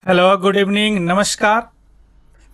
Hello, good evening, नमस्कार।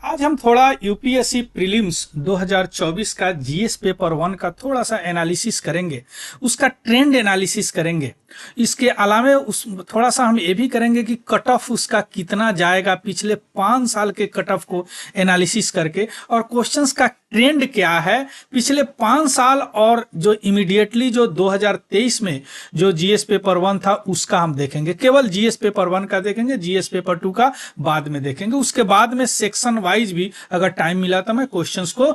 आज हम थोड़ा यूपीएससी प्रीलिम्स 2024 का जीएस पेपर वन का थोड़ा सा एनालिसिस करेंगे, उसका ट्रेंड एनालिसिस करेंगे। इसके अलावा उस थोड़ा सा हम ये भी करेंगे कि कट ऑफ उसका कितना जाएगा पिछले 5 साल के कट ऑफ को एनालिसिस करके, और क्वेश्चंस का ट्रेंड क्या है पिछले 5 साल, और जो इमीडिएटली जो 2023 में जो जीएस पेपर वन था उसका हम देखेंगे। केवल जीएस पेपर वन का देखेंगे, जीएस पेपर टू का बाद में देखेंगे। उसके बाद में सेक्शन वाइज भी अगर टाइम मिला तो मैं क्वेश्चंस को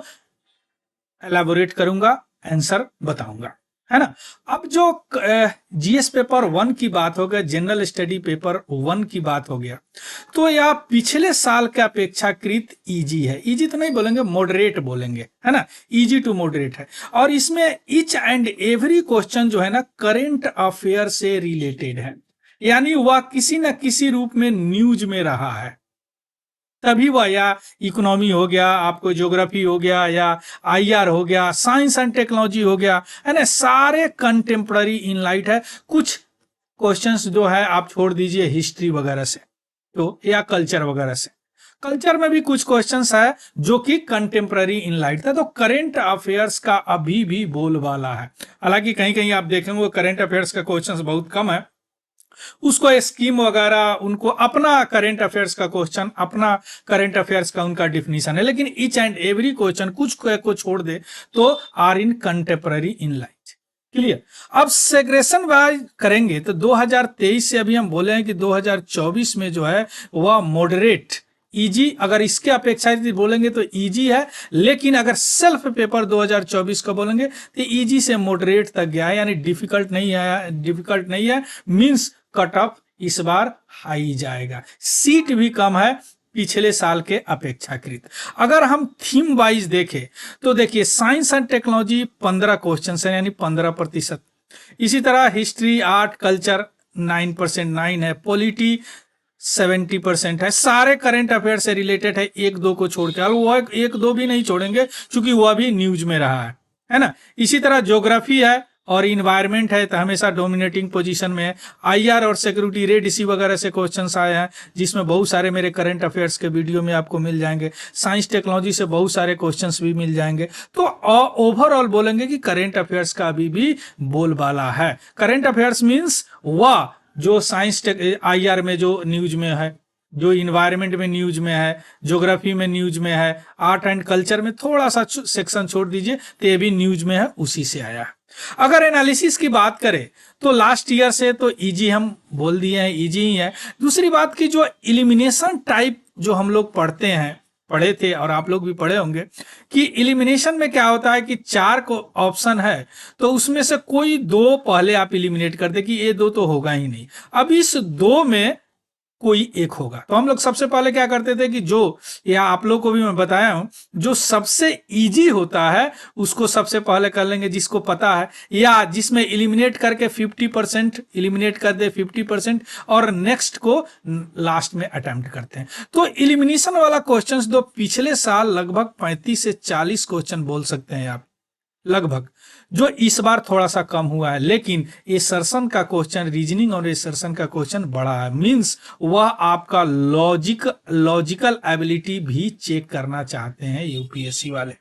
एलाबोरेट करूंगा, आंसर बताऊंगा, है ना। अब जो जीएस पेपर वन की बात हो गया, जनरल स्टडी पेपर वन की बात हो गया, तो यह पिछले साल के अपेक्षाकृत इजी है। इजी तो नहीं बोलेंगे, मॉडरेट बोलेंगे, है ना। इजी टू मॉडरेट है, और इसमें ईच एंड एवरी क्वेश्चन जो है ना करेंट अफेयर से रिलेटेड है, यानी वह किसी न किसी रूप में न्यूज में रहा है, तभी वह, या इकोनॉमी हो गया, आपको ज्योग्राफी हो गया, या आईआर हो गया, साइंस एंड टेक्नोलॉजी हो गया, है ना। सारे कंटेम्प्ररी इन लाइट है। कुछ क्वेश्चंस जो है आप छोड़ दीजिए हिस्ट्री वगैरह से, तो या कल्चर वगैरह से। कल्चर में भी कुछ क्वेश्चंस है जो कि कंटेम्प्ररी इन लाइट था, तो करंट अफेयर्स का अभी भी बोलबाला है। हालांकि कहीं कहीं आप देखेंगे करंट अफेयर्स का क्वेश्चंस बहुत कम है, उसको स्कीम वगैरह, उनको अपना करंट अफेयर्स का क्वेश्चन, अपना करंट अफेयर्स का उनका डिफिनीशन है, लेकिन ईच एंड एवरी क्वेश्चन कुछ को छोड़ दे तो are in contemporary in light. Clear. अब सेग्रेशन वाइज करेंगे तो 2023 से अभी हम बोले हैं कि 2024 में जो है वह मॉडरेट इजी, अगर इसके अपेक्षा बोलेंगे तो इजी है, लेकिन अगर सेल्फ पेपर 2024 का बोलेंगे तो इजी से मॉडरेट तक गया है, यानी डिफिकल्ट नहीं आया, डिफिकल्ट नहीं है, मींस कट ऑफ इस बार हाई जाएगा, सीट भी कम है पिछले साल के अपेक्षाकृत। अगर हम थीम वाइज देखें तो देखिए साइंस एंड टेक्नोलॉजी 15 क्वेश्चन है, यानी 15%। इसी तरह हिस्ट्री, आर्ट, कल्चर 9% 9 है, पॉलिटी 70% है, सारे करंट अफेयर से रिलेटेड है, एक दो को छोड़ के, और वो एक दो भी नहीं छोड़ेंगे क्योंकि वह भी न्यूज में रहा है ना। इसी तरह ज्योग्राफी है और इन्वायरमेंट है तो हमेशा डोमिनेटिंग पोजीशन में है। आईआर और सिक्योरिटी रेड इसी वगैरह से क्वेश्चंस आए हैं, जिसमें बहुत सारे मेरे करंट अफेयर्स के वीडियो में आपको मिल जाएंगे। साइंस टेक्नोलॉजी से बहुत सारे क्वेश्चंस भी मिल जाएंगे। तो ओवरऑल बोलेंगे कि करंट अफेयर्स का अभी भी बोलबाला है। करंट अफेयर्स मीन्स वह जो साइंस आईआर में जो न्यूज में है, जो इन्वायरमेंट में न्यूज में है, ज्योग्राफी में न्यूज में है, आर्ट एंड कल्चर में थोड़ा सा सेक्शन छोड़ दीजिए तो ये भी न्यूज में है, उसी से आया है। अगर एनालिसिस की बात करें तो लास्ट ईयर से तो इजी हम बोल दिए हैं, इजी ही है। दूसरी बात की जो इलिमिनेशन टाइप जो हम लोग पढ़े थे और आप लोग भी पढ़े होंगे कि इलिमिनेशन में क्या होता है कि 4 को ऑप्शन है तो उसमें से कोई 2 पहले आप इलिमिनेट कर दे कि ये 2 तो होगा ही नहीं, अब इस 2 में कोई एक होगा। तो हम लोग सबसे पहले क्या करते थे कि जो, या आप लोग को भी मैं बताया हूं, जो सबसे इजी होता है उसको सबसे पहले कर लेंगे, जिसको पता है, या जिसमें इलिमिनेट करके 50% इलिमिनेट कर दे 50%, और नेक्स्ट को लास्ट में अटेम्प्ट करते हैं। तो इलिमिनेशन वाला क्वेश्चंस दो पिछले साल लगभग 35 से 40 क्वेश्चन बोल सकते हैं आप, लगभग, जो इस बार थोड़ा सा कम हुआ है। लेकिन एसर्शन का क्वेश्चन, रीजनिंग और एसर्शन का क्वेश्चन बड़ा है, मींस वह आपका लॉजिकल एबिलिटी भी चेक करना चाहते हैं यूपीएससी वाले।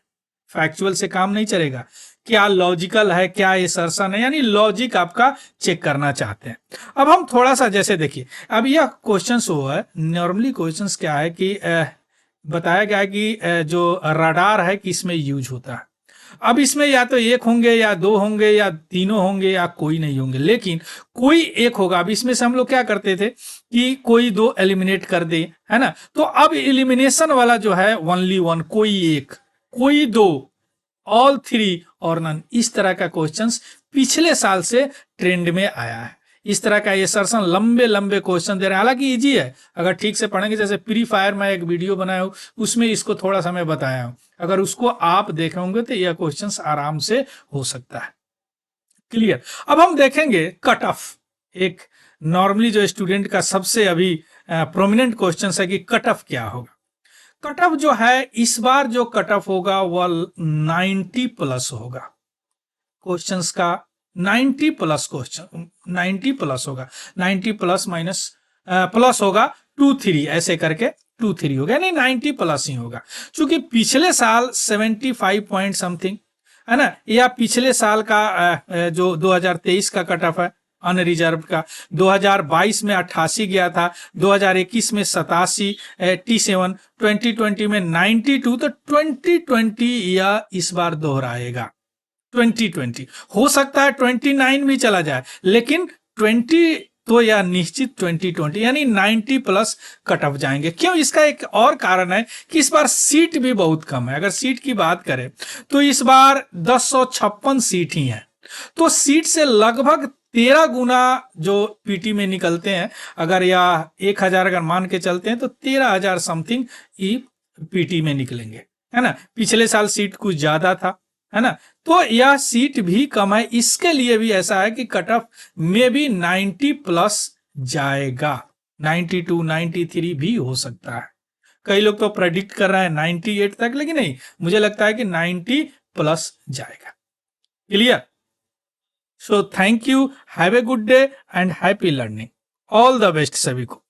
फैक्चुअल से काम नहीं चलेगा, क्या लॉजिकल है, क्या एसर्शन है, यानी लॉजिक आपका चेक करना चाहते हैं। अब हम थोड़ा सा जैसे देखिए, अब यह क्वेश्चन हुआ है, नॉर्मली क्वेश्चन क्या है कि बताया गया है कि जो रडार है किसमें यूज होता है। अब इसमें या तो 1 होंगे, या 2 होंगे, या तीनों होंगे, या कोई नहीं होंगे, लेकिन कोई एक होगा। अब इसमें से हम लोग क्या करते थे कि कोई 2 एलिमिनेट कर दे, है ना। तो अब एलिमिनेशन वाला जो है ओनली 1, कोई एक, कोई 2, ऑल 3 और नन, इस तरह का क्वेश्चंस पिछले साल से ट्रेंड में आया है। इस तरह का ये सरसन लंबे लंबे क्वेश्चन दे रहे हैं, हालांकि इजी है अगर ठीक से पढ़ेंगे। जैसे प्री फायर में एक वीडियो बनाया हूं, उसमें इसको थोड़ा सा मैं बताया हूं, अगर उसको आप देखे होंगे तो यह क्वेश्चंस आराम से हो सकता है। क्लियर। अब हम देखेंगे कट ऑफ, एक नॉर्मली जो स्टूडेंट का सबसे अभी प्रोमिनेंट क्वेश्चन है कि कट ऑफ क्या होगा। कट ऑफ जो है इस बार जो कट ऑफ होगा वह 90 प्लस होगा क्वेश्चंस का, 90 प्लस क्वेश्चन, 90 प्लस होगा, 90 प्लस माइनस प्लस होगा 23 ऐसे करके 23 हो गया, नहीं 90 प्लस ही होगा, क्योंकि पिछले साल 75 पॉइंट समथिंग है ना, या पिछले साल का जो 2023 का कट ऑफ है अनरिजर्व का, 2022 में 88 गया था, 2021 में 87, 87, 2020 में 92, तो 2020 या इस बार दोहराएगा 2020, हो सकता है 29 भी चला जाए, लेकिन 20 तो या निश्चित 2020 यानी 90 प्लस कट ऑफ जाएंगे। क्यों? इसका एक और कारण है कि इस बार सीट भी बहुत कम है। अगर सीट की बात करें तो इस बार 1056 सीट ही है, तो सीट से लगभग 13 गुना जो पीटी में निकलते हैं, अगर या 1000 अगर मान के चलते हैं तो 13,000 समथिंग ई पीटी में निकलेंगे, है ना। पिछले साल सीट कुछ ज्यादा था, है ना, तो यह सीट भी कम है, इसके लिए भी ऐसा है कि कट ऑफ में भी 90 प्लस जाएगा, 92 93 भी हो सकता है। कई लोग तो प्रेडिक्ट कर रहे हैं 98 तक, लेकिन नहीं, मुझे लगता है कि 90 प्लस जाएगा। Clear? So thank you, have a good day and happy learning, all the best सभी को।